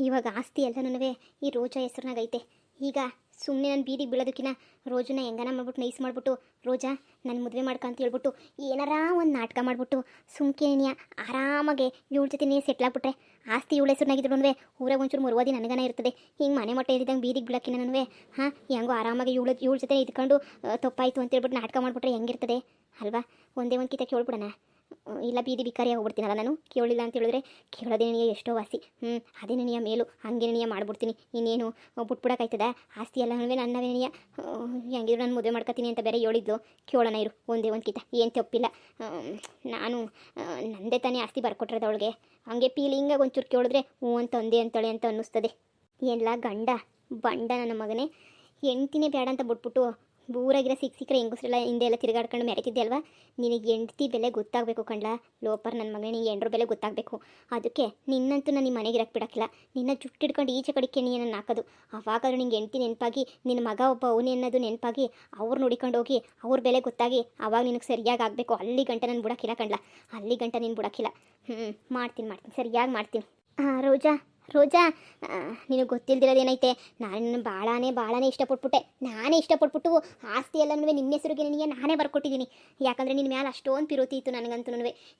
ಇವಾಗ ಆಸ್ತಿ ಎಲ್ಲನೂ ಈ ರೋಜಾ ಹೆಸ್ರನಾಗೈತೆ. ಈಗ ಸುಮ್ಮನೆ ನನ್ನ ಬೀದಿಗೆ ಬೀಳೋದಕ್ಕಿಂತ ರೋಜನ್ನ ಹೆಂಗನ ಮಾಡ್ಬಿಟ್ಟು ನೈಸ್ ಮಾಡಿಬಿಟ್ಟು ರೋಜಾ ನನ್ನ ಮದುವೆ ಮಾಡ್ಕ ಅಂತ ಹೇಳ್ಬಿಟ್ಟು ಏನಾರ ಒಂದು ನಾಟಕ ಮಾಡಿಬಿಟ್ಟು ಸುಮ್ಕೇನಿಯ ಆರಾಮಾಗೆ ಇವಳ ಜೊತೆ ನೀ ಸೆಟ್ಲ್ ಆಗ್ಬಿಟ್ರೆ ಆಸ್ತಿ ಇವಳ ಹೆಸ್ರನಾಗಿದ್ರು ಊರಾಗ ಒಂಚೂರು ಮುರುವಾದಿ ನನಗನ ಇರ್ತದೆ. ಹಿಂಗೆ ಮನೆ ಮಟ್ಟ ಇದ್ದಂಗೆ ಬೀದಿಗೆ ಬೀಳೋಕ್ಕಿನ್ನೂ ಹೆಂಗೋ ಆರಾಮಾಗಿ ಇವಳ ಜೊತೆ ಇದ್ಕೊಂಡು ತಪ್ಪಾಯಿತು ಅಂತ ಹೇಳ್ಬಿಟ್ಟು ನಾಟಕ ಮಾಡಿಬಿಟ್ರೆ ಹೆಂಗಿರ್ತದೆ ಅಲ್ವಾ? ಒಂದೇ ಒಂದು ಕಿತ ಕೇಳ್ಬಿಡೋಣ. ಇಲ್ಲ ಬೀದಿ ಬಿಕಾರಿಯಾಗಿ ಹೋಗ್ಬಿಡ್ತೀನಲ್ಲ ನಾನು. ಕೇಳಿಲ್ಲ ಅಂತ ಹೇಳಿದ್ರೆ ಕೇಳೋದೇ ನನಗೆ ಎಷ್ಟೋ ವಾಸಿ. ಅದೇ ನನಗೆ ಮೇಲು ಹಂಗೆ ನನಗೆ ಮಾಡ್ಬಿಡ್ತೀನಿ. ಇನ್ನೇನು ಬಿಟ್ಬಿಡೋಕ್ಕಾಯ್ತದ? ಆಸ್ತಿ ಎಲ್ಲ ನನ್ನವೇ ನನಗೆ ಹೆಂಗಿದ್ರು ನಾನು ಮದುವೆ ಮಾಡ್ಕೊತೀನಿ ಅಂತ ಬೇರೆ ಹೇಳಿದ್ಲು. ಕೇಳೋಣ ಇರು ಒಂದೇ ಒಂದು ಕಿತ. ಏನು ತಪ್ಪಿಲ್ಲ, ನಾನು ನಂದೇ ತಾನೇ ಆಸ್ತಿ ಬರ್ಕೊಟ್ರದ ಅವಳಿಗೆ. ಹಂಗೆ ಫೀಲಿಂಗಾಗಿ ಒಂಚೂರು ಕೇಳಿದ್ರೆ ಹ್ಞೂ ಅಂತ ಅಂದೆ ಅಂತಾಳೆ ಅಂತ ಅನ್ನಿಸ್ತದೆ. ಎಲ್ಲ ಗಂಡ ಬಂಡ ನನ್ನ ಮಗನೇ. ಹೆಂಡ್ತಿನೇ ಬೇಡ ಅಂತ ಬಿಟ್ಬಿಟ್ಟು ಊರಾಗಿರೋ ಸಿಕ್ಕರೆ ಹೆಂಗಸ್ರೆಲ್ಲ ಹಿಂದೆ ಎಲ್ಲ ತಿರುಗಾಡ್ಕೊಂಡು ಮೆರೆತಿದ್ದೆ ಅಲ್ವಾ? ನಿನಗೆ ಹೆಂಡ್ತಿ ಬೆಲೆ ಗೊತ್ತಾಗಬೇಕು ಕಣ್ಲ ಲೋಪರ್ ನನ್ನ ಮಗನೇ. ನಿನಗೆ ಹೆಂಡ್ರ ಬೆಲೆ ಗೊತ್ತಾಗಬೇಕು. ಅದಕ್ಕೆ ನಿನ್ನಂತೂ ನಾನು ನಿಮ್ಮ ಮನೆಗೆ ಇರಕ್ಕೆ ಬಿಡಕ್ಕಿಲ್ಲ. ನಿನ್ನ ಜುಟ್ಟಿಡ್ಕೊಂಡು ಈಚೆ ಕಡೆಗೆ ನೀನನ್ನು ಹಾಕೋದು. ಅವಾಗಾದ್ರೂ ನಿಂಗೆ ಹೆಂಡ್ತಿ ನೆನಪಾಗಿ ನಿನ್ನ ಮಗ ಒಬ್ಬ ಅವನೇ ಅನ್ನೋದು ನೆನಪಾಗಿ ಅವ್ರು ನೋಡಿಕೊಂಡು ಹೋಗಿ ಅವ್ರ ಬೆಲೆ ಗೊತ್ತಾಗಿ ಅವಾಗ ನಿನಗೆ ಸರಿಯಾಗಿ ಆಗಬೇಕು. ಅಲ್ಲಿ ಗಂಟೆ ನಾನು ಬಿಡೋಕ್ಕಿಲ್ಲ ಕಣ್ಲ, ಅಲ್ಲಿ ಗಂಟೆ ನೀನು ಬಿಡೋಕ್ಕಿಲ್ಲ. ಮಾಡ್ತೀನಿ ಸರಿಯಾಗಿ ಮಾಡ್ತೀನಿ. ರೋಜಾ ರೋಜಾ, ನಿನಗೆ ಗೊತ್ತಿಲ್ದಿರೋದೇನೈತೆ, ನಾನು ಭಾಳನೇ ಇಷ್ಟಪಟ್ಬಿಟ್ಟೆ. ನಾನೇ ಇಷ್ಟಪಟ್ಬಿಟ್ಟು ಆಸ್ತಿ ಎಲ್ಲನೂ ನಿನ್ನ ಹೆಸರಿಗೆ ನಿನಗೆ ನಾನೇ ಬರ್ಕೊಟ್ಟಿದ್ದೀನಿ. ಯಾಕಂದರೆ ನಿನ್ನ ಮೇಲೆ ಅಷ್ಟೊಂದು ಪಿರೋತಿ ಇತ್ತು ನನಗಂತೂ.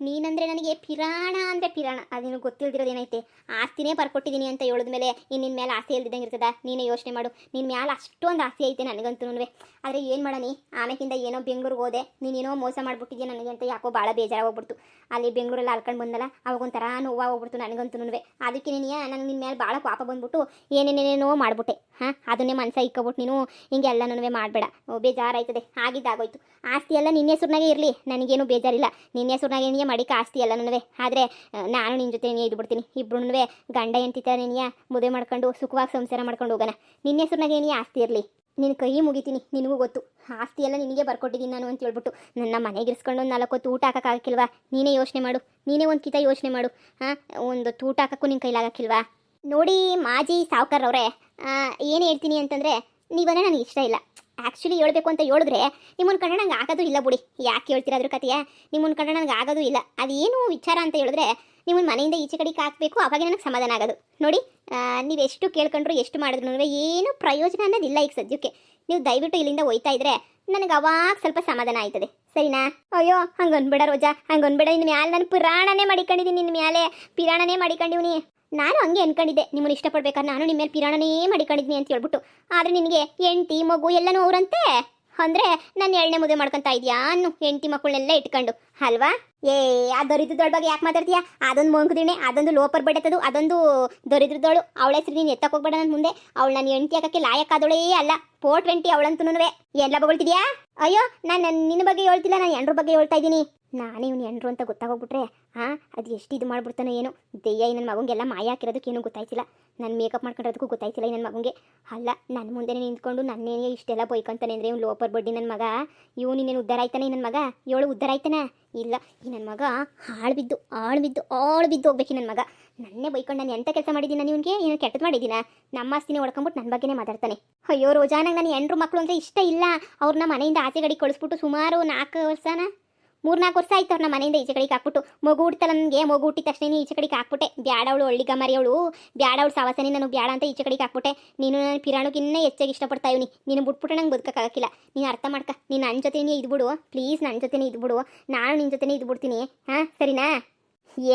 ನೀನಂದರೆ ನನಗೆ ಪಿರಾಣ ಅಂದರೆ ಪಿರಾಣ. ಅದು ನಿನಗೆ ಗೊತ್ತಿಲ್ದಿರೋದೇನೈತೆ, ಆಸ್ತಿನೇ ಬರ್ಕೊಟ್ಟಿದ್ದೀನಿ ಅಂತ ಹೇಳಿದ್ಮೇಲೆ ನಿನ್ನ ಮೇಲೆ ಆಸೆ ಇಲ್ದಿದ್ದಂಗೆ ಇರ್ತದ? ನೀನೇ ಯೋಚನೆ ಮಾಡು. ನಿನ್ನ ಮೇಲೆ ಅಷ್ಟೊಂದು ಆಸೆ ಐತೆ ನನಗಂತೂ. ಆದರೆ ಏನು ಮಾಡೋಣ, ಆಮೇಕಿಂದ ಏನೋ ಬೆಂಗಳೂರಿಗೆ ಹೋದೆ, ನೀನೇನೋ ಮೋಸ ಮಾಡಿಬಿಟ್ಟಿದ್ಯಾ ನನಗೆ ಅಂತ ಯಾಕೋ ಭಾಳ ಬೇಜಾರಾಗೋಗ್ಬಿಡ್ತು. ಅಲ್ಲಿ ಬೆಂಗಳೂರಲ್ಲಿ ಅಲ್ಕೊಂಡು ಬಂದಲ್ಲ, ಅವಾಗೊಂಥರ ನೋವಾಗೋಗ್ಬಿಡ್ತು ನನಗಂತೂ. ಅದಕ್ಕೆ ನನಗೆ ನಿನ್ನ ಮೇಲೆ ಭಾಳ ಪಾಪ ಬಂದ್ಬಿಟ್ಟು ಏನೇನೇನೇನೋ ಮಾಡಿಬಿಟ್ಟೆ. ಅದನ್ನೇ ಮನಸ್ಸ ಇಕ್ಕೊಬಿಟ್ಟು ನೀನು ಹಿಂಗೆಲ್ಲನೂ ಮಾಡಬೇಡ, ಬೇಜಾರಾಯ್ತದೆ. ಆಗಿದ್ದಾಗೋಯ್ತು. ಆಸ್ತಿ ಎಲ್ಲ ನಿನ್ನ ಹೆಸ್ರನಾಗೆ ಇರಲಿ, ನನಗೇನು ಬೇಜಾರಿಲ್ಲ. ನಿನ್ನ ಹೆಸ್ರನಾಗೆ ನೀನು ಮಡಿಕ ಆಸ್ತಿ ಎಲ್ಲನೂ. ಆದರೆ ನಾನು ನಿನ್ನ ಜೊತೆ ಇದ್ಬಿಡ್ತೀನಿ. ಇಬ್ರು ಗಂಡ ಎಂತಿತ್ತ ನೀನಿಯ ಮದುವೆ ಮಾಡ್ಕೊಂಡು ಸುಖವಾಗಿ ಸಂಸಾರ ಮಾಡ್ಕೊಂಡು ಹೋಗೋಣ. ನಿನ್ನ ಹೆಸ್ರನಾಗೆ ನೀ ಆಸ್ತಿ ಇರಲಿ. ನಿನ್ನ ಕೈ ಮುಗಿತೀನಿ. ನಿನಗೂ ಗೊತ್ತು ಆಸ್ತಿ ಎಲ್ಲ ನಿನಗೆ ಬರ್ಕೊಟ್ಟಿದ್ದೀನಿ ನಾನು ಅಂತ ಹೇಳ್ಬಿಟ್ಟು. ನನ್ನ ಮನೆಗೆ ಇರಿಸ್ಕೊಂಡು ಒಂದು 4 ಹೊತ್ತು ಊಟ ಹಾಕೋಕ್ಕಾಗಕ್ಕಿಲ್ವಾ? ನೀನೇ ಯೋಚನೆ ಮಾಡು. ನೀನೇ ಒಂದು ಕಿತ ಯೋಚನೆ ಮಾಡು. ಒಂದು ಊಟ ಹಾಕೋಕ್ಕೂ ನಿನ್ನ ಕೈಲಾಗಕ್ಕಿಲ್ವಾ? ನೋಡಿ ಮಾಜಿ ಸಾವ್ಕಾರವ್ರೆ, ಏನು ಹೇಳ್ತೀನಿ ಅಂತಂದರೆ, ನೀವನ್ನೇ ನನಗೆ ಇಷ್ಟ ಇಲ್ಲ. ಆ್ಯಕ್ಚುಲಿ ಹೇಳ್ಬೇಕು ಅಂತ ಹೇಳಿದ್ರೆ ನಿಮ್ಮನ್ನು ಕಂಡ್ರೆ ನಂಗೆ ಆಗೋದು ಇಲ್ಲ ಬಿಡಿ. ಯಾಕೆ ಹೇಳ್ತೀರಾ ಅದ್ರ ಕತೆಯ? ನಿಮ್ಮನ್ನು ಕಂಡ್ರೆ ನನಗೆ ಆಗೋದು ಇಲ್ಲ. ಅದೇನು ವಿಚಾರ ಅಂತ ಹೇಳಿದ್ರೆ, ನಿಮ್ಮನ್ನು ಮನೆಯಿಂದ ಈಚೆ ಕಡೆಗೆ ಹಾಕಬೇಕು, ಅವಾಗ ನನಗೆ ಸಮಾಧಾನ ಆಗೋದು. ನೋಡಿ, ನೀವೆಷ್ಟು ಕೇಳ್ಕೊಂಡ್ರು ಎಷ್ಟು ಮಾಡಿದ್ರು ಏನು ಪ್ರಯೋಜನ ಅನ್ನೋದಿಲ್ಲ ಈಗ ಸದ್ಯಕ್ಕೆ. ನೀವು ದಯವಿಟ್ಟು ಇಲ್ಲಿಂದ ಹೋಯ್ತಾ ಇದ್ರೆ ನನಗೆ ಅವಾಗ ಸ್ವಲ್ಪ ಸಮಾಧಾನ ಆಯ್ತದೆ, ಸರಿನಾ? ಅಯ್ಯೋ ಹಂಗನ್ಬೇಡ ರೋಜಾ, ಹಂಗನ್ಬೇಡ. ನಿನ್ನ ಮ್ಯಾಲೆ ನಾನು ಪುರಾಣನೇ ಮಾಡಿಕೊಂಡಿದ್ದೀನಿ. ನಿನ್ನ ಮ್ಯಾಲೆ ಪಿರಾಣನೇ ಮಾಡಿಕೊಂಡಿವ್ನಿ. ನಾನು ಹಂಗೆ ಅನ್ಕೊಂಡಿದ್ದೆ, ನಿಮ್ಮನ್ನು ಇಷ್ಟಪಡ್ಬೇಕಾದ್ರೆ ನಾನು ನಿಮ್ಮ ಮೇಲೆ ಪಿರಾಣನೇ ಮಾಡಿಕೊಂಡಿದ್ನಿ ಅಂತ ಹೇಳ್ಬಿಟ್ಟು. ಆದರೆ ನಿನಗೆ ಹೆಂಡ್ತಿ ಮಗು ಎಲ್ಲನೂ ಅವರಂತೆ ಅಂದರೆ ನಾನು 2ನೇ ಮದುವೆ ಮಾಡ್ಕೊತಾ ಇದೆಯಾ ಅನ್ನು ಹೆಂಡ್ತಿ ಮಕ್ಕಳನ್ನೆಲ್ಲ ಇಟ್ಕೊಂಡು ಅಲ್ವಾ? ಆ ದರಿದ್ರದೊಳ ಬಗ್ಗೆ ಯಾಕೆ ಮಾತಾಡ್ತೀಯಾ? ಅದೊಂದು ಮೊಂಕುದಿಣೆ, ಅದೊಂದು ಲೋಪರ್ ಬೆಡತದು, ಅದೊಂದು ದರಿದ್ರದೋಳು. ಅವಳ ಹೆಸರು ನೀನು ಎತ್ತಕ್ಕೆ ಹೋಗ್ಬೇಡ ನನ್ನ ಮುಂದೆ. ಅವಳು ನಾನು ಹೆಂಡ್ತಿ ಹಾಕಕ್ಕೆ ಲಾಯಕ್ಕಾದವಳೇ ಅಲ್ಲ. 420 ಅವಳಂತೂ ಎಲ್ಲ ಬಗೊಳ್ತಿದ್ಯಾ? ಅಯ್ಯೋ, ನಾನು ನಿನ್ನ ಬಗ್ಗೆ ಹೇಳ್ತಿಲ್ಲ, ನಾನು ಹೆಂಡ್ರ ಬಗ್ಗೆ ಹೇಳ್ತಾ ಇದ್ದೀನಿ. ನಾನೇ ಇವ್ನು ಹೆಂಡ್ರು ಅಂತ ಗೊತ್ತಾಗೋಗ್ಬಿಟ್ರೆ ಅದು ಎಷ್ಟು ಇದು ಮಾಡ್ಬಿಡ್ತಾನೋ ಏನೋ. ದೆಯ್ಯ ನನ್ನ ಮಗಂಗೆಲ್ಲ ಮಾಯ ಹಾಕಿರೋದಕ್ಕೇನು ಗೊತ್ತಾಯ್ತಿಲ್ಲ. ನಾನು ಮೇಕಪ್ ಮಾಡ್ಕೊಂಡಿರೋದಕ್ಕೂ ಗೊತ್ತಾಯ್ತಿಲ್ಲ ನನ್ನ ಮಗಂಗೆ. ಅಲ್ಲ, ನನ್ನ ಮುಂದೆ ನಿಂತ್ಕೊಂಡು ನನ್ನೇನೇ ಇಷ್ಟೆಲ್ಲ ಬೈಕೊಂತಾನೆ ಅಂದರೆ ಇವ್ನು ಲೋಪರ್ ಬಡ್ಡಿ ನನ್ನ ಮಗ. ಇವ್ನು ಇನ್ನೇನು ಉದ್ಧಾರ ಆಯ್ತಾನೆ ನನ್ನ ಮಗ? ಉದ್ಧಾರ ಆಯ್ತಾನೆ ಇಲ್ಲ. ಈ ನನ್ನ ಮಗ ಹಾಳು ಬಿದ್ದು ಹೋಗ್ಬೇಕು. ನನ್ನ ಮಗ ನನ್ನೇ ಬೈಕೊಂಡು ನಾನು ಎಂಥ ಕೆಲಸ ಮಾಡಿದ್ದೀನಿ ಇವನಿಗೆ? ಏನೋ ಕೆಟ್ಟದ್ದು ಮಾಡಿದ್ದೀನ? ನಮ್ಮ ಆಸ್ತಿನೇ ಹೊಡ್ಕೊಂಬಿಟ್ಟು ನನ್ನ ಬಗ್ಗೆನೇ ಮಾತಾಡ್ತಾನೆ. ಅಯ್ಯೋ ರೋಜಾ, ನಂಗೆ ನನ್ನ ಹೆಂಡ್ರು ಮಕ್ಕಳು ಅಂದರೆ ಇಷ್ಟ ಇಲ್ಲ. ಅವ್ರನ್ನ ಮನೆಯಿಂದ ಆಚೆ ಕಡೆಗೆ ಕಳಿಸ್ಬಿಟ್ಟು ಸುಮಾರು 4 ವರ್ಷ ಆಯ್ತು. ಅವ್ರನ್ನ ಮನೆಯಿಂದ ಈಚೆ ಕಡೆಗೆ ಹಾಕ್ಬಿಟ್ಟು. ಮಗು ಹುಡ್ತಲ್ಲ ನನಗೆ. ಮಗು ಹುಟ್ಟಿದ ತಕ್ಷಣ ಈಚೆ ಕಡೆಗೆ ಹಾಕ್ಬಿಟ್ಟೆ. ಬ್ಯಾಡವಳು ಹಳ್ಳಿ ಗಮಾರಿಯವಳು, ಬ್ಯಾಡವಳು ಸಾವಾಸನೆ ನನಗೆ ಬ್ಯಾಡ ಅಂತ ಈಚೆ ಕಡೆಗೆ ಹಾಕ್ಬಿಟ್ಟೆ. ನೀನು ನನ್ನ ಪಿರಾಣಕ್ಕಿನ್ನ ಹೆಚ್ಚಾಗಿ ಇಷ್ಟಪಡ್ತಾ ಇವ್ನಿ. ನೀನು ಬಿಟ್ಬಿಟ್ಟು ನಂಗೆ ಬದುಕೋಕ್ಕಾಗಕ್ಕಿಲ್ಲ. ನೀನು ಅರ್ಥ ಮಾಡ್ಕ. ನೀನು ನನ್ನ ಜೊತೆನೇ ಇದ್ಬಿಡು ಪ್ಲೀಸ್, ನನ್ನ ಜೊತೆನೇ ಇದ್ಬಿಡು. ನಾನು ನಿನ್ನ ಜೊತೆನೇ ಇದ್ಬಿಡ್ತೀನಿ. ಸರಿನಾ?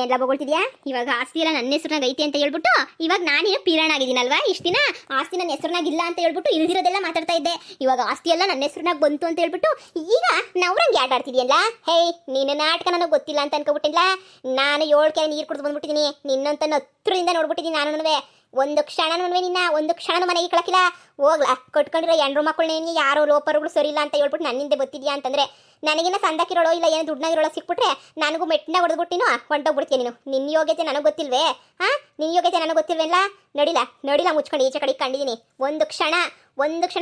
ಎಲ್ಲ ಬಗೊಳ್ತಿದ್ಯಾ? ಇವಾಗ ಆಸ್ತಿ ಎಲ್ಲ ನನ್ನ ಹೆಸ್ರನಾಗ ಐತೆ ಅಂತ ಹೇಳ್ಬಿಟ್ಟು ಇವಾಗ ನಾನೇನು ಪಿರಾಣ ಆಗಿದ್ದೀನಲ್ವಾ? ಇಷ್ಟು ದಿನ ಆಸ್ತಿ ನನ್ನ ಹೆಸ್ರನಾಗಿಲ್ಲ ಅಂತ ಹೇಳ್ಬಿಟ್ಟು ಇಲ್ದಿರೋದೆಲ್ಲ ಮಾತಾಡ್ತಾ ಇದ್ದೆ. ಇವಾಗ ಆಸ್ತಿ ಎಲ್ಲ ನನ್ನ ಹೆಸ್ರನಾಗ ಬಂತು ಅಂತ ಹೇಳ್ಬಿಟ್ಟು ಈಗ ನವ್ರಂಗೆ ಆಟಾಡ್ತಿದ್ಯಲ್ಲ. ನಿನ್ನ ನಾಟಕ ನನಗೆ ಗೊತ್ತಿಲ್ಲ ಅಂತ ಅನ್ಕೊಬಿಟ್ಟಿಲ್ಲ. ನಾನು 7 ಕೆರೆ ನೀರು ಕುಡಿದು ಬಂದ್ಬಿಟ್ಟಿದ್ದೀನಿ. ನಿನ್ನಂತ 10ರಿಂದ ನೋಡ್ಬಿಟ್ಟಿದ್ದೀನಿ ನಾನು. ಒಂದು ಕ್ಷಣನೂ ಒಂದು ಕ್ಷಣ ಮನೆಗೆ ಕಳಕಿಲ್ಲ. ಹೋಗ್ಲಾ, ಕೊಟ್ಕೊಂಡಿರೋ ಹೆಂಡ್ರು ಮಕ್ಕಳನ್ನೇ ಯಾರೋ ಲೋಪರುಗಳು ಸರಿ ಇಲ್ಲ ಅಂತ ಹೇಳ್ಬಿಟ್ಟು ನನ್ನಿಂದ ಗೊತ್ತಿದ್ಯಾ ಅಂತಂದ್ರೆ ನನಗಿನ್ನ ಸಂದಕ್ಕಿರೋಳೋ ಇಲ್ಲ ಏನು ದುಡ್ನಾಗಿರೋಳೋ ಸಿಕ್ಬಿಟ್ರೆ ನನಗೂ ಮೆಟ್ಟಿನ ಹೊಡೆದ್ಬಿಟ್ಟಿನೋ ಹೊಂಟೋಗ್ಬಿಡ್ತೀನಿ. ನೀನು ನಿನ್ನ ಯೋಗ್ಯತೆ ನನಗೆ ಗೊತ್ತಿಲ್ವೇ? ನಿನ್ನ ಯೋಗ್ಯತೆ ನನಗೆ ಗೊತ್ತಿಲ್ವೇಲ್ಲ? ನೋಡಿಲ್ಲ ಮುಚ್ಕೊಂಡು ಈಚೆ ಕಡೆಗೆ ಕಂಡಿದ್ದೀನಿ. ಒಂದು ಕ್ಷಣ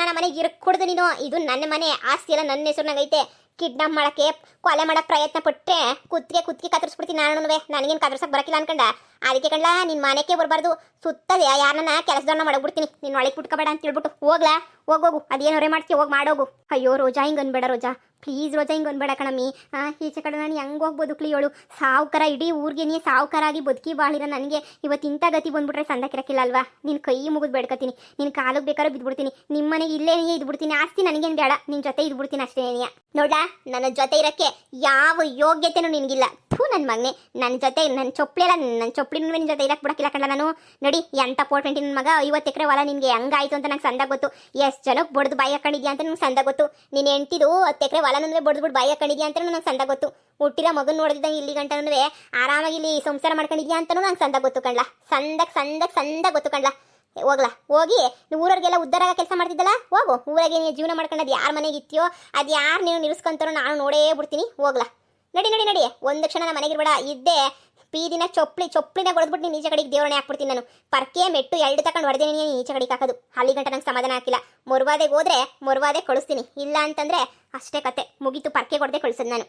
ನಮ್ಮ ಮನೆಗೆ ಇರ್ಕೊಡ್ದು ನೀನು. ಇದು ನನ್ನ ಮನೆ, ಆಸ್ತಿ ಎಲ್ಲ ನನ್ನ ಹೆಸರಿನಾಗೈತೆ. ಕಿಡ್ನಾಪ್ ಮಾಡೋಕ್ಕೆ ಕೊಲೆ ಮಾಡೋಕ್ಕೆ ಪ್ರಯತ್ನ ಪಟ್ಟರೆ ಕುತ್ತಿಗೆ ಕತ್ತರಿಸ್ಬಿಡ್ತೀನಿ ನಾನು. ನನಗೇನು ಕತ್ತರ್ಸಕ್ಕೆ ಬರೋಕ್ಕಿಲ್ಲ ಅನ್ಕಂಡ. ಅದಕ್ಕೆ ಕಂಡ್ಲ ನಿನ್ನ ಮನೆಗೆ ಬರಬಾರ್ದು. ಸುತ್ತದ ಯಾರನ್ನ ಕೆಲಸದವ್ರನ್ನ ಮಾಡೋಗ್ಬಿಡ್ತೀನಿ. ನೀನು ಒಳಗೆ ಬಿಟ್ಕೋಬೇಡ ಅಂತ ಹೇಳ್ಬಿಟ್ಟು ಹೋಗ್ಲಾ, ಹೋಗು. ಅದೇನೋರೇ ಮಾಡ್ತೀವಿ, ಹೋಗಿ ಮಾಡೋಗು. ಅಯ್ಯೋ ರೋಜಾ, ಹಿಂಗೆ ಅನ್ಬೇಡ ರೋಜಾ. ಪ್ಲೀಸ್ ರೋಜಾ ಹಿಂಗೆ ಅನ್ಬೇಡ ಕಣಮ್ಮಿ. ಈಚೆ ಕಡೆ ನಾನು ಹೆಂಗೆ ಹೋಗ್ಬೋದು ಕ್ಲಿಯೋಳು ಸಾವುಕಾರ ಇಡೀ ಊರಿಗೆ ನೀ ಸಾವುಕಾರಾಗಿ ಬದುಕಿ ಬಾಳಿರ ನನಗೆ ಇವತ್ತು ಇಂಥ ಗತಿ ಬಂದ್ಬಿಟ್ರೆ ಸಂದಕ್ಕಿರಕ್ಕಿಲ್ಲ ಅಲ್ವಾ. ನಿನ್ನ ಕೈ ಮುಗಿದು ಬೇಡ್ಕತೀನಿ, ನಿನ್ನ ಕಾಲಿಗೆ ಬೇಕಾದ್ರೆ ಬಿದ್ದುಬಿಡ್ತೀನಿ, ನಿಮ್ಮ ಮನೆಗೆ ಇಲ್ಲೇ ಇದ್ಬಿಡ್ತೀನಿ, ಆಸ್ತಿ ನನಗೇನು ಬೇಡ, ನಿನ್ನ ಜೊತೆ ಇದ್ಬಿಡ್ತೀನಿ ಅಷ್ಟೇ. ನೋಡ್ಲಾ ನನ್ನ ಜೊತೆ ಇರೋಕ್ಕೆ ಯಾವ ಯೋಗ್ಯತೆನೂ ನಿನಗಿಲ್ಲ. ಥೂ ನನ್ನ ಮಗನೇ, ನನ್ನ ಜೊತೆ ನನ್ನ ಚೊಪ್ಪಲಿ ಅಲ್ಲ, ನನ್ನ ಚೊಪ್ಪಲಿ ನಿನ್ನ ಜೊತೆ ಇರಕ್ಕೆ ಬಿಡಕ್ಕಿಲ್ಲ ಕಣ್ಣ ನಾನು. ನೋಡಿ ಎಂಥ 420 ನನ್ನ ಮಗ 50 ಎಕರೆ ಹೊಲ ನಿನಗೆ ಹೆಂಗಾಯ್ತು ಅಂತ ನಂಗೆ ಸಂದ ಗೊತ್ತು. ಎಷ್ಟು ಜನಕ್ಕೆ ಬಡ್ದು ಬಾಯಿ ಹಾಕೊಂಡಿದ್ಯಾ ಅಂತ ನಂಗೆ ಸಂದ ಗೊತ್ತು. ನೀನು ಎಂಟಿದು 10 ಎಕರೆ ಹೊಲ ನನಗೆ ಬಡ್ದು ಬಾಯಿ ಹಾಕೊಂಡಿದ್ಯಾ ಅಂತ ನಂಗೆ ಸಂದ ಗೊತ್ತು. ಹುಟ್ಟಿರೋ ಮಗನ ನೋಡಿದಂಗೆ ಇಲ್ಲಿ ಗಂಟನೂ ಆರಾಮಾಗಿ ಇಲ್ಲಿ ಸಂಸಾರ ಮಾಡ್ಕೊಂಡಿದ್ಯಾ ಅಂತಲೂ ನಂಗೆ ಸಂದ ಗೊತ್ತು ಕಣ್ಲ. ಸಂದ ಗೊತ್ತು ಕಣ್ಲ. ಹೋಗ್ಲಾ ಹೋಗಿ ಊರವ್ರಿಗೆಲ್ಲ ಉದ್ಧಾರ ಕೆಲಸ ಮಾಡ್ತಿದ್ದಲ್ಲ, ಹೋಗು ಊರಾಗೆ ನೀನು ಜೀವನ ಮಾಡ್ಕೊಂಡು ಯಾರ ಮನೆಗೆ ಇತ್ತೀಯೋ ಅದು ಯಾರು ನೀನು ನಿಲ್ಲಿಸ್ಕೊಂತಾರೋ ನಾನು ನೋಡೇ ಬಿಡ್ತೀನಿ. ಹೋಗ್ಲಾ ನಡಿ ಒಂದು ಕ್ಷಣ ನಮ್ಮ ಮನೆಗಿರ್ಬೇಡ. ಇದ್ದೆ ಬೀದಿನ ಚೊಪ್ಪಲಿನ ಹೊಡೆದ್ಬಿಟ್ಟು ನೀನು ಈಚೆ ಕಡೆಗೆ ದೇವರಣೆ ಹಾಕ್ಬಿಡ್ತೀನಿ ನಾನು. ಪರ್ಕೆ ಮೆಟ್ಟು ಎರಡು ತಗೊಂಡು ಹೊಡೆದೇ ನೀನು ಈಚೆ ಕಡೆಗೆ ಹಾಕೋದು. ಅಲ್ಲಿ ಗಂಟ ನಂಗೆ ಸಮಾಧಾನ ಹಾಕಿಲ್ಲ. ಮೊರ್ವಾದೆಗೆ ಹೋದ್ರೆ ಮೊರ್ವಾದೆ ಕಳಿಸ್ತೀನಿ, ಇಲ್ಲ ಅಂತಂದ್ರೆ ಅಷ್ಟೇ ಕತೆ ಮುಗೀತು. ಪರ್ಕೆ ಹೊಡೆದೇ ಕಳಿಸೋದು ನಾನು.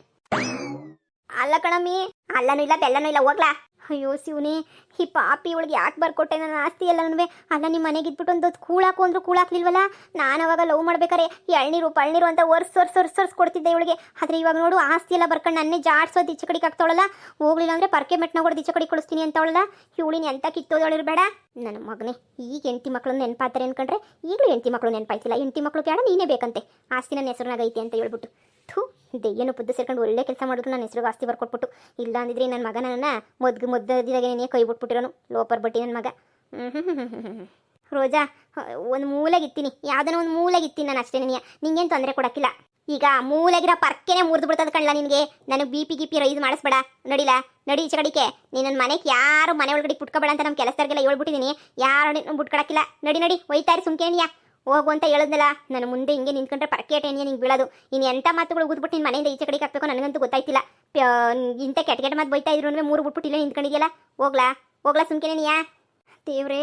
ಅಲ್ಲ ಕಣಮ್ಮಿ, ಅಲ್ಲನೂ ಇಲ್ಲ ಬೆಲ್ಲನೂ ಇಲ್ಲ. ಹೋಗ್ಲಾ. ಅಯ್ಯೋ ಶಿವನೇ, ಈ ಪಾಪಿ ಇವಳಿಗೆ ಯಾಕೆ ಬರ್ಕೊಟ್ಟೆ ನನ್ನ ಆಸ್ತಿ ಎಲ್ಲನೂ. ಅಲ್ಲ ನಿಮ್ಮ ಮನೆಗೆ ಇದ್ಬಿಟ್ಟು ಒಂದು ಕೂಳಾಕು ಅಂದ್ರು ಕೂಳಾಕ್ಲಿಲ್ವಲ್ಲ. ನಾನು ಅವಾಗ ಲವ್ ಮಾಡ್ಬೇಕಾರೆ ಎಳ್ನೀರು ಪಳ್ನೀರು ಅಂತ ವರ್ಸ್ ಕೊಡ್ತಿದ್ದೆ ಇವಳಿಗೆ. ಆದರೆ ಇವಾಗ ನೋಡು ಆಸ್ತಿ ಎಲ್ಲ ಬರ್ಕೊಂಡು ನನ್ನೇ ಜಾಡ್ಸೋದು ಈಚೆ ಕಡೆಗೆ ಆಗ್ತಾವಳಲ್ಲ. ಹೋಗ್ಲಿಲ್ಲ ಅಂದರೆ ಪರ್ಕೆ ಮೆಟ್ನ ಹೊಡೆದು ಈಚೆ ಕಡೆಗೆ ಕಳಿಸ್ತೀನಿ ಅಂತವಳಲ್ಲ. ಇವಳಿನ ಎಂತ ಕಿತ್ತೋದಳಿರ್ಬೇಡ ನನ್ನ ಮಗನೇ. ಈಗ ಹೆಂಡತಿ ಮಕ್ಕಳು ನೆನಪಾತಾರೆ ಅನ್ಕೊಂಡ್ರೆ ಈಗಲೂ ಹೆಂಡತಿ ಮಕ್ಕಳು ನೆನಪಾಯ್ತಿಲ್ಲ. ಹೆಂಡತಿ ಮಕ್ಕಳು ಬೇಡ ನೀನೇ ಬೇಕಂತೆ, ಆಸ್ತಿ ನನ್ನ ಹೆಸರಿನಾಗೈತೆ ಅಂತ ಹೇಳ್ಬಿಟ್ಟು. ಥೂ ದೆಯ್ಯನು ಬುದ್ಧಿ ಸೇರ್ಕೊಂಡು ಒಳ್ಳೆ ಕೆಲಸ ಮಾಡಿದ್ರು ನನ್ನ ಹೆಸರು ಆಸ್ತಿ ಬರ್ಕೊಟ್ಬಿಟ್ಟು. ಇಲ್ಲ ಅಂದಿದ್ರೆ ನನ್ನ ಮಗ ನನ್ನ ಮುದ್ದದಿದಾಗ ನೀನೇ ಕೈ ಬಿಟ್ಬಿಟ್ಟಿರೋನು ಲೋಪರ್ ಬಟ್ಟಿ ನನ್ನ ಮಗ. ರೋಜಾ ಒಂದು ಮೂಲೆಗಿತ್ತೀನಿ, ಯಾವುದನ್ನ ಒಂದು ಮೂಲೆಗಿತ್ತೀನಿ ನಾನು ಅಷ್ಟೇ. ನಿಂಗೇನು ತೊಂದರೆ ಕೊಡೋಕ್ಕಿಲ್ಲ. ಈಗ ಮೂಲೆಗಿರೋ ಪರ್ಕೆನೇ ಮುರಿದು ಬಿಡ್ತದ ಕಣ್ಲ ನಿನಗೆ. ನನಗೆ ಬಿ ಪಿ ರೈಸ್ ಮಾಡಿಸ್ಬೇಡ. ನಡಿ ಈಚೆ ಕಡಿಕೆ. ನೀನು ನನ್ನ ಮನೆಗೆ ಯಾರು ಮನೆ ಒಳಗಡೆ ಪುಟ್ಕೋಬೇಡ ಅಂತ ನಮ್ಮ ಕೆಲಸದಾರಿಗೆಲ್ಲ ಹೇಳ್ಬಿಟ್ಟಿದ್ದೀನಿ. ಯಾರು ಬಿಟ್ಕೊಡಕ್ಕಿಲ್ಲ. ನಡಿ ಒಯ್ತಾರಿ ಸುಮ್ಕೇನಿಯಾ ಹೋಗು ಅಂತ ಹೇಳಿದ್ನಲ್ಲ. ನನ್ನ ಮುಂದೆ ಹಿಂಗೆ ನಿಂತ್ಕೊಂಡ್ರೆ ಪರ್ಕೇಟೇನಿಯ ನಿಂಗೆ ಬೀಳೋದು. ಇನ್ನು ಎಂಥ ಮಾತುಗಳು ಉಗಿದ್ಬಿಟ್ಟು ನಿನ್ನ ಮನೆಯಿಂದ ಈಚೆ ಕಡೆಗೆ ಹಾಕ್ಬೇಕು ನನಗಂತೂ ಗೊತ್ತಾಯ್ತಿಲ್ಲ. ಇಂಥ ಕೆಟ್ಟ ಮಾತು ಬೈತಾ ಇದ್ರು 3 ಬಿಟ್ಬಿಟ್ಟಿಲ್ಲ ನಿಂತ್ಕೊಂಡಿದ್ಯಲ್ಲ. ಹೋಗ್ಲಾ ಸುಮ್ಕೇನಿಯಾ. ದೇವ್ರೆ,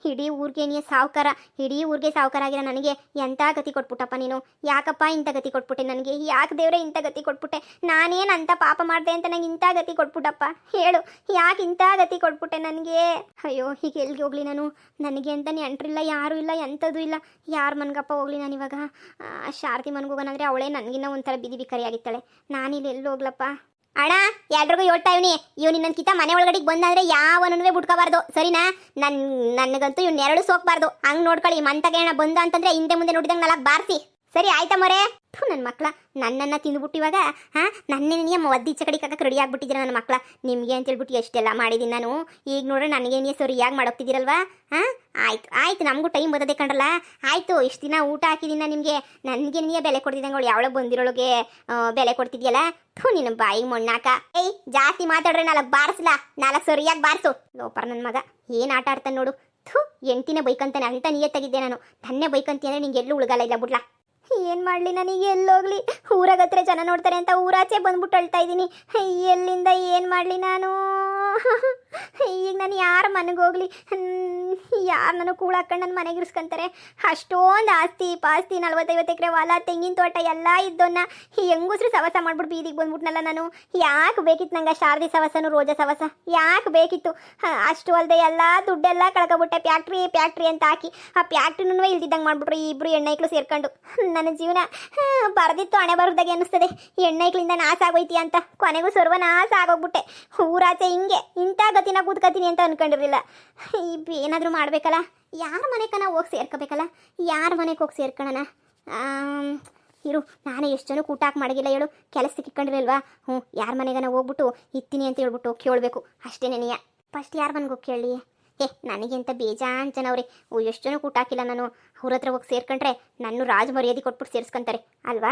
ಇಡೀ ಊರಿಗೆ ನೀ ಸಾವುಕಾರ, ಇಡೀ ಊರಿಗೆ ಸಾವುಕಾರ ಆಗಿರೋ ನನಗೆ ಎಂಥ ಗತಿ ಕೊಟ್ಬಿಟ್ಟಪ್ಪ ನೀನು. ಯಾಕಪ್ಪ ಇಂಥ ಗತಿ ಕೊಟ್ಬಿಟ್ಟೆ ನನಗೆ? ಯಾಕೆ ದೇವ್ರೆ ಇಂಥ ಗತಿ ಕೊಟ್ಬಿಟ್ಟೆ? ನಾನೇನು ಅಂತ ಪಾಪ ಮಾಡಿದೆ ಅಂತ ನಂಗೆ ಇಂಥ ಗತಿ ಕೊಟ್ಬಿಟ್ಟಪ್ಪ? ಹೇಳು, ಯಾಕೆ ಇಂಥ ಗತಿ ಕೊಟ್ಬಿಟ್ಟೆ ನನಗೆ? ಅಯ್ಯೋ, ಈಗ ಎಲ್ಲಿಗೆ ಹೋಗ್ಲಿ ನಾನು? ನನಗೆ ಅಂತ ನೆಂಟ್ರಿಲ್ಲ, ಯಾರೂ ಇಲ್ಲ, ಎಂಥದ್ದು ಇಲ್ಲ. ಯಾರ ಮನ್ಗಪ್ಪ ಹೋಗ್ಲಿ ನಾನು ಇವಾಗ? ಶಾರದಿ ಮನ್ಗೆ ಹೋಗೋಣಂದ್ರೆ ಅವಳೇ ನನಗಿನ್ನ ಒಂಥರ ಬಿದಿ ಬಿಕರಿ ಆಗಿತ್ತಾಳೆ. ನಾನಿಲ್ಲಿ ಎಲ್ಲಿ ಹೋಗ್ಲಪ್ಪ? ಅಣ್ಣ, ಎಲ್ರಿಗೂ ಹೇಳ್ತಾ ಇವನಿ, ಇವ್ನು ನಿನ್ನಕ್ಕಿಂತ ಮನೆ ಒಳಗಡೆಗೆ ಬಂದಂದ್ರೆ ಯಾವನೂ ಬಿಟ್ಕೋಬಾರ್ದು, ಸರಿನಾ? ನನಗಂತೂ ಇವ್ನು 2 ಸೋಕ್ಬಾರ್ದು. ಹಂಗೆ ನೋಡ್ಕೊಳ್ಳಿ. ಮಂತಗೆ ಅಣ್ಣ ಬಂದ ಅಂತಂದ್ರೆ ಹಿಂದೆ ಮುಂದೆ ನೋಡಿದಂಗೆ 4 ಬಾರಿಸಿ. ಸರಿ ಆಯ್ತಾ ಮೊರೆ? ನನ್ನ ಮಕ್ಕಳ ನನ್ನನ್ನು ತಿಂದುಬಿಟ್ಟು ಇವಾಗ ನನ್ನೇ ಒದ್ದಿಚ್ಚ ಕಡೆಗೆ ಹಾಕಕ್ಕೆ ರೆಡಿ ಆಗ್ಬಿಟ್ಟಿದ್ದೀರ ನನ್ನ ಮಕ್ಕಳ. ನಿಮಗೆ ಅಂತೇಳ್ಬಿಟ್ಟು ಎಷ್ಟೆಲ್ಲ ಮಾಡಿದ್ದೀನಿ ನಾನು. ಈಗ ನೋಡ್ರೆ ನನಗೇನೇ ಸರಿಯಾಗಿ ಮಾಡೋಗ್ತಿದ್ದೀರಲ್ವಾ? ಆಯ್ತು ನಮಗೂ ಟೈಮ್ ಬರ್ತದೆ ಕಣ್ರಲ್ಲ. ಆಯಿತು, ಇಷ್ಟು ದಿನ ಊಟ ಹಾಕಿದ್ದೀನಿ ನಿಮಗೆ. ನನಗೆ ನೀ ಬೆಲೆ ಕೊಡ್ತಿದ್ದಂಗೆ ಅವಳು ಯಾವಳ ಬಂದಿರೋಳಿಗೆ ಬೆಲೆ ಕೊಡ್ತಿದ್ಯಲ್ಲ. ನಿನ್ನ ಬಾಯಿಗೆ ಮಣ್ಣಾಕ. ಜಾಸ್ತಿ ಮಾತಾಡ್ರೆ 4 ಬಾರಿಸ್ಲ, 4 ಸರಿಯಾಗಿ ಬಾರಿಸು. ಲೋಪರ್ ನನ್ನ ಮಗ ಏನು ಆಟ ಆಡ್ತಾನೆ ನೋಡು. ಎಂಟಿನೇ ಬೈಕಂತಾನೆ ಅಂತ ನಿಯತ್ತಾಗಿದ್ದೆ ನಾನು. ನನ್ನೇ ಬೈಕಂತಿ ಅಂದರೆ ನಿಂಗೆ ಎಲ್ಲೂ ಉಳ್ಗಲ್ಲ ಇಲ್ಲ ಬಿಡ್ಲಾ. ಏನು ಮಾಡಲಿ, ನನಗೆ ಎಲ್ಲೋಗ್ಲಿ? ಊರಾಗತ್ರ ಜನ ನೋಡ್ತಾರೆ ಅಂತ ಊರಾಚೆ ಬಂದ್ಬಿಟ್ಟು ಅಳ್ತಾ ಇದ್ದೀನಿ. ಎಲ್ಲಿಂದ ಏನು ಮಾಡಲಿ ನಾನು? ಈಗ ನಾನು ಯಾರ ಮನೆಗೆ ಹೋಗ್ಲಿ? ಯಾರು ನನಗೆ ಕೂಳಾಕೊಂಡು ನನ್ನ ಮನೆಗೆ ಇರಿಸ್ಕೊಂತಾರೆ? ಅಷ್ಟೊಂದು ಆಸ್ತಿ ಪಾಸ್ತಿ 40-50 ಎಕರೆ ಹೊಲ, ತೆಂಗಿನ ತೋಟ ಎಲ್ಲ ಇದ್ದೋನ್ನ ಹೆಂಗಸ್ರು ಸವಸ ಮಾಡ್ಬಿಟ್ಟು ಬೀದಿಗೆ ಬಂದ್ಬಿಟ್ನಲ್ಲ ನಾನು. ಯಾಕೆ ಬೇಕಿತ್ತು ನಂಗೆ ಶಾರದಿ ಸವಸನು ರೋಜಾ ಸವಸ? ಯಾಕೆ ಬೇಕಿತ್ತು? ಅಷ್ಟು ಅಲ್ಲದೆ ಎಲ್ಲ ದುಡ್ಡೆಲ್ಲ ಕಳ್ಕೊಬಿಟ್ಟೆ. ಫ್ಯಾಕ್ಟ್ರಿ ಅಂತ ಹಾಕಿ ಆ ಫ್ಯಾಕ್ಟ್ರಿನೂ ಇಲ್ದಿದ್ದಂಗೆ ಮಾಡಿಬಿಟ್ರು ಈ ಇಬ್ಬರು ಹೆಣ್ಣೈಕ್ಳು ಸೇರ್ಕೊಂಡು. ನನ್ನ ಜೀವನ ಬರೆದಿತ್ತು ಹಣೆ ಬರೋದಾಗೆ ಅನ್ನಿಸ್ತದೆ. ಹೆಣ್ಣೈಕ್ಳಿಂದ ನಾಶ ಆಗೋಯ್ತಿ ಅಂತ ಕೊನೆಗೂ ಸರ್ವನಾಶ ಆಗೋಗ್ಬಿಟ್ಟೆ. ಊರಾಚೆ ಹಿಂಗೆ ಇಂಥ ಗತಿನ ಕೂತ್ಕತೀನಿ ಅಂತ ಅನ್ಕೊಂಡಿರಲಿಲ್ಲ. ಏನಾದರೂ ಮಾಡಬೇಕಲ್ಲ, ಯಾರ ಮನೆಗೆ ನಾವು ಹೋಗಿ ಸೇರ್ಕೋಬೇಕಲ್ಲ. ಯಾರ ಮನೆಗೆ ಹೋಗಿ ಸೇರ್ಕೊಳ್ಳೋಣ? ಇರು, ನಾನು ಎಷ್ಟು ಜನಕ್ಕೆ ಊಟ ಹಾಕಿ ಮಡಗಿಲ್ಲ ಹೇಳು. ಕೆಲಸಕ್ಕೆ ಇಟ್ಕೊಂಡಿರಲ್ವಾ? ಯಾರ ಮನೆಗೆ ನಾವು ಹೋಗ್ಬಿಟ್ಟು ಇತ್ತೀನಿ ಅಂತ ಹೇಳ್ಬಿಟ್ಟು ಕೇಳಬೇಕು ಅಷ್ಟೇ. ನೆನೆಯ ಫಸ್ಟ್ ಯಾರ ಮನೆಗೆ ಹೋಗಿ ಕೇಳಿ? ನನಗೆ ಅಂತ ಬೇಜಾನ್ ಜನ ಅವ್ರಿ. ಎಷ್ಟು ಜನಕ್ಕೆ ಊಟ ಹಾಕಿಲ್ಲ ನಾನು. ಅವ್ರ ಹತ್ರ ಹೋಗಿ ಸೇರ್ಕೊಂಡ್ರೆ ನನ್ನ ರಾಜ ಮರ್ಯಾದೆ ಕೊಟ್ಬಿಟ್ಟು ಸೇರಿಸ್ಕೊಂತಾರೆ ಅಲ್ವಾ?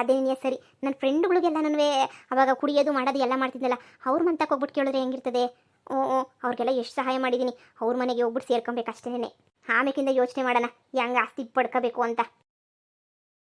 ಅದೇನೇ ಸರಿ. ನನ್ನ ಫ್ರೆಂಡ್ಗಳಿಗೆಲ್ಲ ನಾನು ಅವಾಗ ಕುಡಿಯೋದು ಮಾಡೋದು ಎಲ್ಲ ಮಾಡ್ತಿದ್ದಲ್ಲ, ಅವ್ರ ಮಂತಕ್ಕೆ ಹೋಗ್ಬಿಟ್ಟು ಕೇಳಿದ್ರೆ ಹೆಂಗಿರ್ತದೆ? ಅವ್ರಿಗೆಲ್ಲ ಎಷ್ಟು ಸಹಾಯ ಮಾಡಿದ್ದೀನಿ. ಅವ್ರ ಮನೆಗೆ ಹೋಗ್ಬಿಟ್ಟು ಸೇರ್ಕೊಬೇಕು ಅಷ್ಟೇ. ಆಮೇಕಿಂದ ಯೋಚನೆ ಮಾಡೋಣ ಹೆಂಗೆ ಆಸ್ತಿ ಪಡ್ಕೋಬೇಕು ಅಂತ.